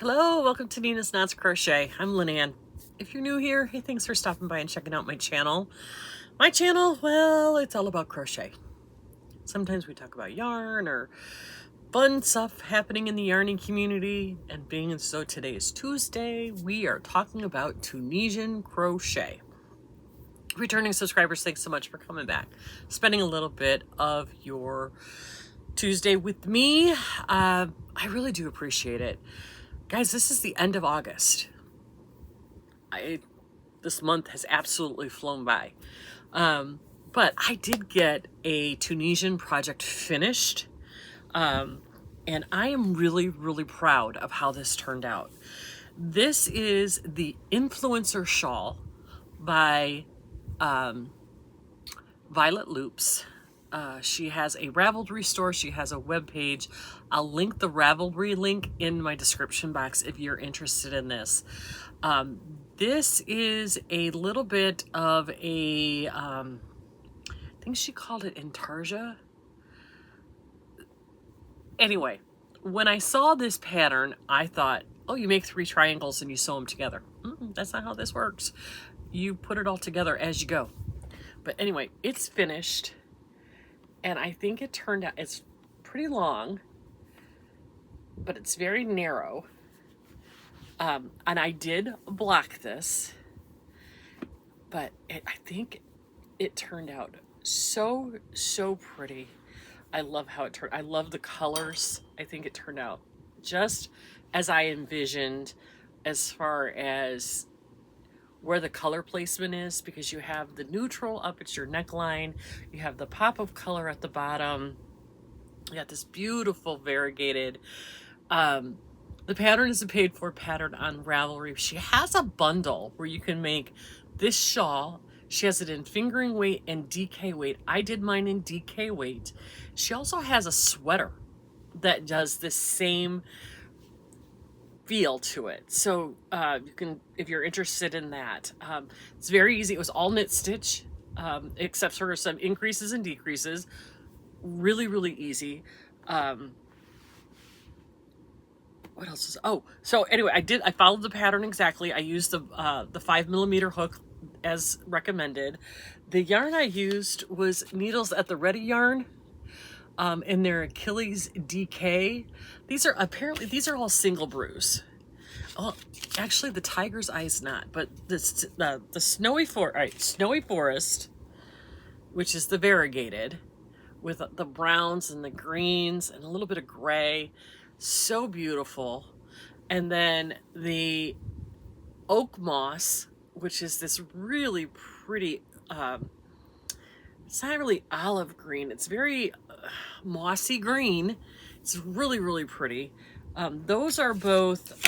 Hello, welcome to Nina's Knots Crochet. I'm Lynanne. If you're new here, hey, thanks for stopping by and checking out my channel. My channel, well, it's all about crochet. Sometimes we talk about yarn or fun stuff happening in the yarning community. And being so today is Tuesday, we are talking about Tunisian crochet. Returning subscribers, thanks so much for coming back. Spending a little bit of your Tuesday with me. I really do appreciate it. Guys, this is the end of August. This month has absolutely flown by. But I did get a Tunisian project finished. And I am really, really proud of how this turned out. This is the Influencer Shawl by VioletLoops. She has a Ravelry store. She has a web page. I'll link the Ravelry link in my description box if you're interested in this. This is a little bit of a, I think she called it intarsia. Anyway, when I saw this pattern, I thought, oh, you make 3 triangles and you sew them together. That's not how this works. You put it all together as you go. But anyway, it's finished. And I think it turned out, it's pretty long, but it's very narrow. And I did block this, but I think it turned out so pretty. I love how it turned. I love the colors. I think it turned out just as I envisioned as far as where the color placement is, because you have the neutral up at your neckline, you have the pop of color at the bottom, you got this beautiful variegated, the pattern is a paid for pattern on Ravelry. She has a bundle where you can make this shawl. She has it in fingering weight and DK weight. I did mine in DK weight. She also has a sweater that does the same feel to it. So you can, if you're interested in that. It's very easy. It was all knit stitch, except for some increases and decreases. Really, really easy. What else is, oh, so anyway, I followed the pattern exactly. I used the 5mm hook as recommended. The yarn I used was Needles at the Ready yarn, in their Achilles DK. These are all single brews. Oh, actually the Tiger's Eye is not, but the Snowy Forest, which is the variegated with the browns and the greens and a little bit of gray. So beautiful. And then the Oak Moss, which is this really pretty, it's not really olive green, it's very mossy green. It's really, really pretty. Those are both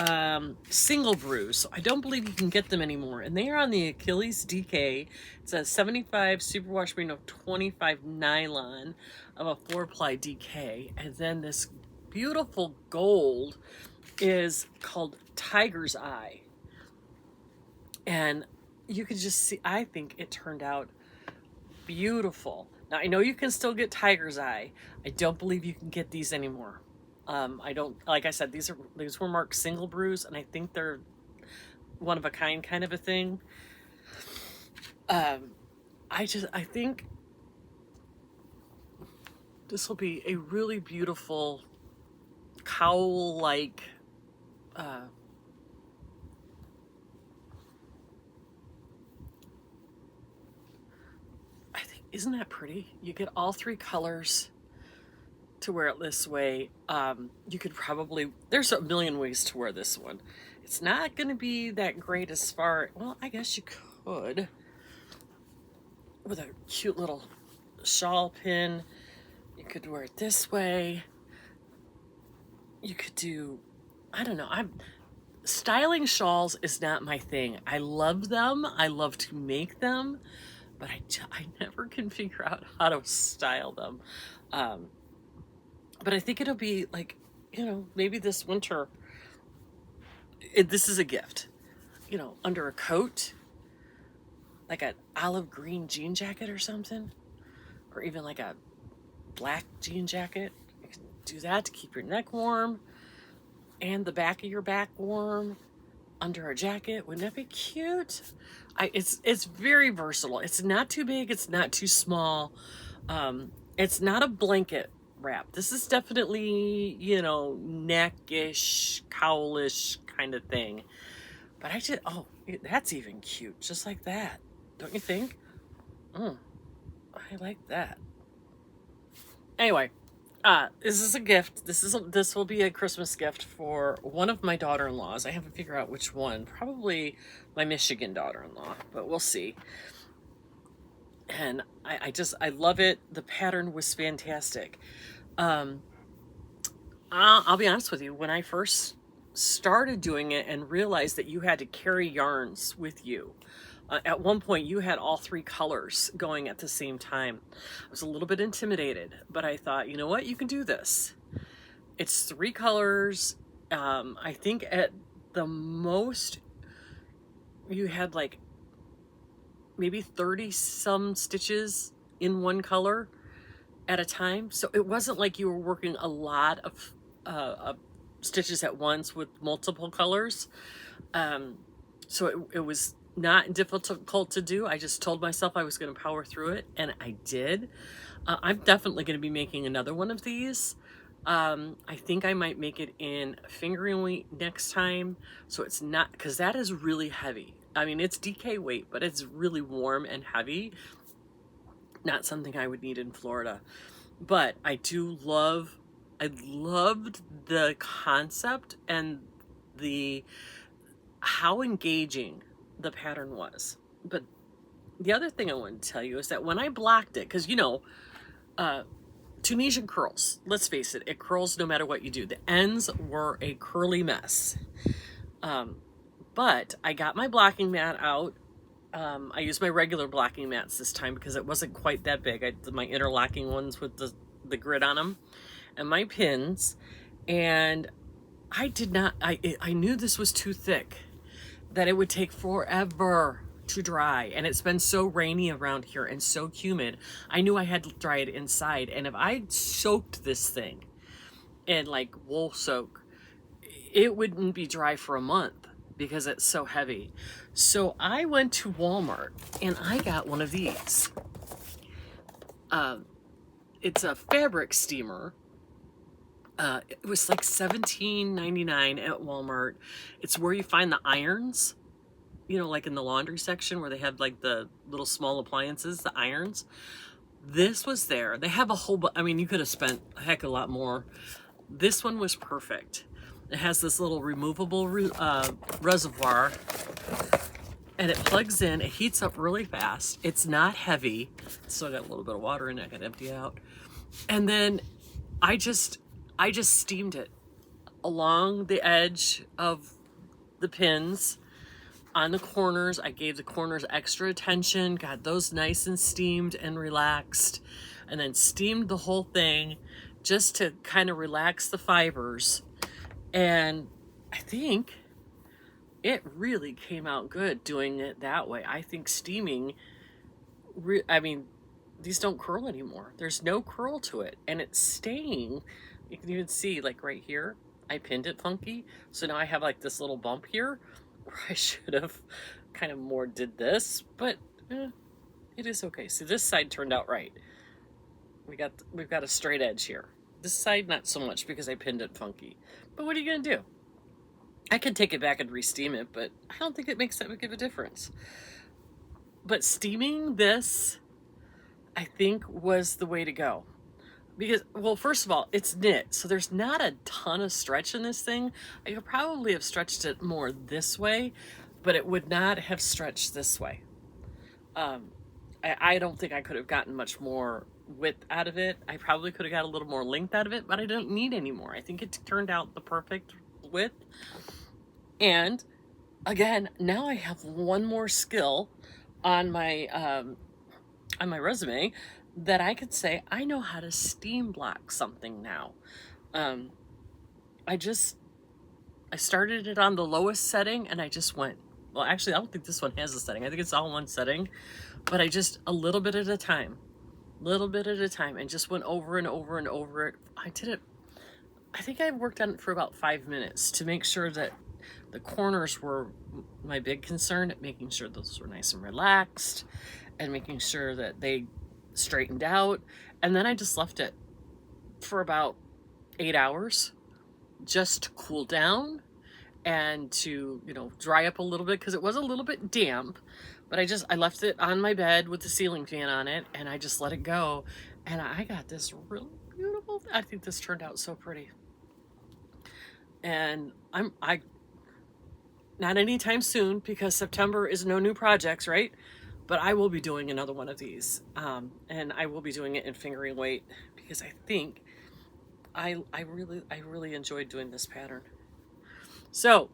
single brews, so I don't believe you can get them anymore. And they are on the Achilles DK. It's a 75 superwash merino 25 nylon of a 4-ply DK. And then this beautiful gold is called Tiger's Eye. And you can just see, I think it turned out beautiful. Now, I know you can still get Tiger's Eye. I don't believe you can get these anymore. I don't, like I said, these were marked single brews, and I think they're one of a kind of a thing. I think this will be a really beautiful cowl-like, I think, isn't that pretty? You get all 3 colors to wear it this way. You could probably, there's a million ways to wear this one. It's not going to be that great as far, well, I guess you could with a cute little shawl pin. You could wear it this way. You could do, I don't know, styling shawls is not my thing. I love them. I love to make them, but I never can figure out how to style them. But I think it'll be like, you know, maybe this winter, this is a gift, you know, under a coat, like an olive green jean jacket or something, or even like a black jean jacket. You can do that to keep your neck warm. and the back of your back warm under a jacket. Wouldn't that be cute? It's very versatile. It's not too big. It's not too small. It's not a blanket wrap. This is definitely, you know, neckish, cowlish kind of thing. But oh, that's even cute. Just like that. Don't you think? I like that. Anyway, this is a gift. This will be a Christmas gift for one of my daughter-in-laws. I have to figure out which one. Probably my Michigan daughter-in-law, but we'll see. And I love it. The pattern was fantastic. I'll be honest with you. When I first started doing it and realized that you had to carry yarns with you, at one point you had all 3 colors going at the same time. I was a little bit intimidated, but I thought, you know what, you can do this. It's 3 colors. I think at the most you had like maybe 30 some stitches in one color at a time. So it wasn't like you were working a lot of stitches at once with multiple colors. So it was not difficult to do. I just told myself I was going to power through it, and I did. I'm definitely going to be making another one of these. I think I might make it in fingering weight next time, so it's not, because that is really heavy. I mean, it's DK weight, but it's really warm and heavy. Not something I would need in Florida. But I loved the concept and how engaging the pattern was. But the other thing I want to tell you is that when I blocked it, because you know, Tunisian curls, let's face it, it curls no matter what you do. The ends were a curly mess. But I got my blocking mat out. I used my regular blocking mats this time because it wasn't quite that big. My interlocking ones with the grid on them, and my pins. And I knew this was too thick, that it would take forever to dry. And it's been so rainy around here and so humid. I knew I had to dry it inside. And if I soaked this thing in like wool soak, it wouldn't be dry for a month because it's so heavy. So I went to Walmart and I got one of these. It's a fabric steamer. It was like $17.99 at Walmart. It's where you find the irons, you know, like in the laundry section where they have like the little small appliances, the irons. This was there. They have a whole, I mean, you could have spent a heck of a lot more. This one was perfect. It has this little removable reservoir, and it plugs in. It heats up really fast. It's not heavy. Still got a little bit of water in it. I can empty it out. And then I just steamed it along the edge of the pins on the corners. I gave the corners extra attention, got those nice and steamed and relaxed, and then steamed the whole thing just to kind of relax the fibers. And I think it really came out good doing it that way. I think steaming, I mean, these don't curl anymore. There's no curl to it, and it's staying. You can even see, like right here, I pinned it funky. So now I have like this little bump here where I should have kind of more did this, but it is okay. So this side turned out right. We've got a straight edge here. This side, not so much because I pinned it funky. But what are you going to do? I could take it back and re-steam it, but I don't think it makes that big of a difference. But steaming this, I think, was the way to go. Because, well, first of all, it's knit, so there's not a ton of stretch in this thing. I could probably have stretched it more this way, but it would not have stretched this way. I don't think I could have gotten much more width out of it. I probably could have got a little more length out of it, but I don't need any more. I think it turned out the perfect width. And again, now I have one more skill on my resume that I could say I know how to steam block something now. I started it on the lowest setting, and I just went, well, actually I don't think this one has a setting. I think it's all one setting, but I just a little bit at a time, and just went over and over and over it. I did it I think I worked on it for about 5 minutes to make sure that the corners were my big concern, making sure those were nice and relaxed and making sure that they straightened out. And then I just left it for about 8 hours just to cool down and to, you know, dry up a little bit because it was a little bit damp. But I left it on my bed with the ceiling fan on it and I just let it go. And I got this really beautiful, I think this turned out so pretty. And I not anytime soon because September is no new projects, right? But I will be doing another one of these. And I will be doing it in fingering weight because I think I really enjoyed doing this pattern. So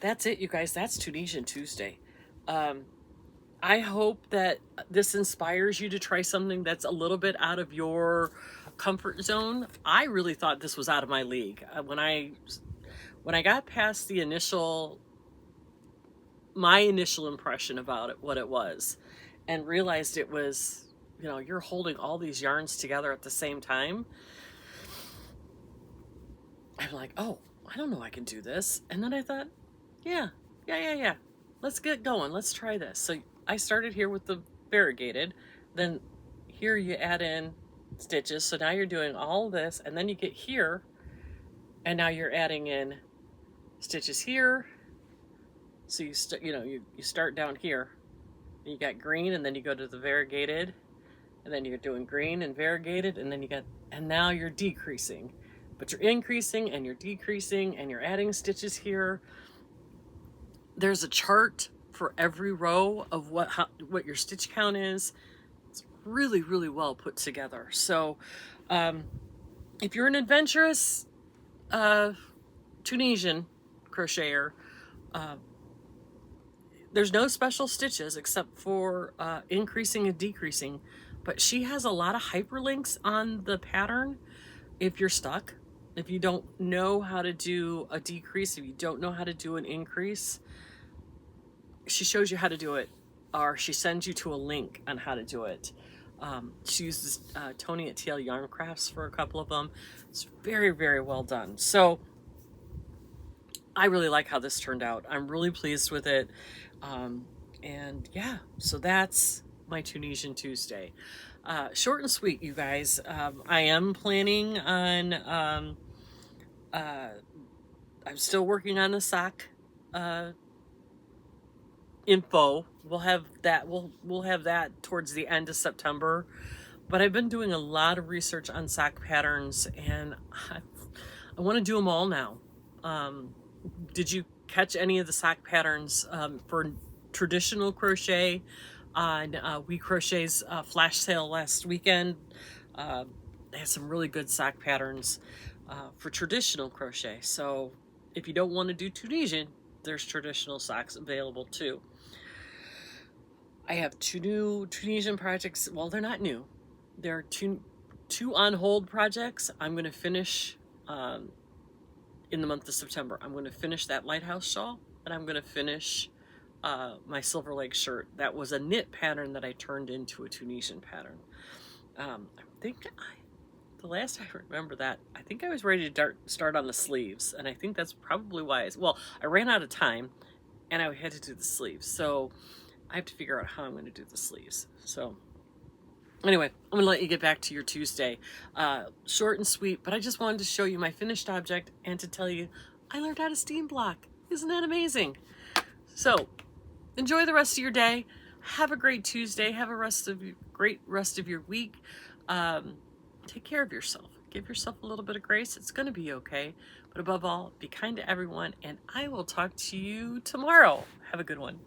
that's it, you guys. That's Tunisian Tuesday. I hope that this inspires you to try something that's a little bit out of your comfort zone. I really thought this was out of my league. When I got past the my initial impression about it, what it was, and realized it was, you know, you're holding all these yarns together at the same time. I'm like, oh, I don't know I can do this. And then I thought, yeah. Let's get going. Let's try this. So I started here with the variegated. Then here you add in stitches. So now you're doing all this. And then you get here. And now you're adding in stitches here. So you start down here. You got green and then you go to the variegated. And then you're doing green and variegated. And then and now you're decreasing. But you're increasing and you're decreasing and you're adding stitches here. There's a chart for every row of what your stitch count is. It's really, really well put together. So if you're an adventurous Tunisian crocheter, there's no special stitches except for increasing and decreasing. But she has a lot of hyperlinks on the pattern if you're stuck. If you don't know how to do a decrease, if you don't know how to do an increase, she shows you how to do it, or she sends you to a link on how to do it. She uses Tony at TL Yarn Crafts for a couple of them. It's very, very well done. So I really like how this turned out. I'm really pleased with it. And yeah, so that's my Tunisian Tuesday. Short and sweet, you guys. I am planning on, I'm still working on the sock info. We'll have that. We'll have that towards the end of September. But I've been doing a lot of research on sock patterns, and I want to do them all now. Did you catch any of the sock patterns for traditional crochet on We Crochet's flash sale last weekend? They had some really good sock patterns for traditional crochet. So if you don't want to do Tunisian, there's traditional socks available too. I have 2 new Tunisian projects. Well, they're not new. They're two on hold projects. I'm going to finish in the month of September. I'm going to finish that lighthouse shawl, and I'm going to finish my Silver Lake shirt. That was a knit pattern that I turned into a Tunisian pattern. I think the last I remember that, I think I was ready to start on the sleeves, and I think that's probably why. I ran out of time, and I had to do the sleeves. So I have to figure out how I'm going to do the sleeves. So anyway, I'm going to let you get back to your Tuesday. Short and sweet, but I just wanted to show you my finished object and to tell you I learned how to steam block. Isn't that amazing? So enjoy the rest of your day. Have a great Tuesday. Have a great rest of your week. Take care of yourself. Give yourself a little bit of grace. It's going to be okay. But above all, be kind to everyone, and I will talk to you tomorrow. Have a good one.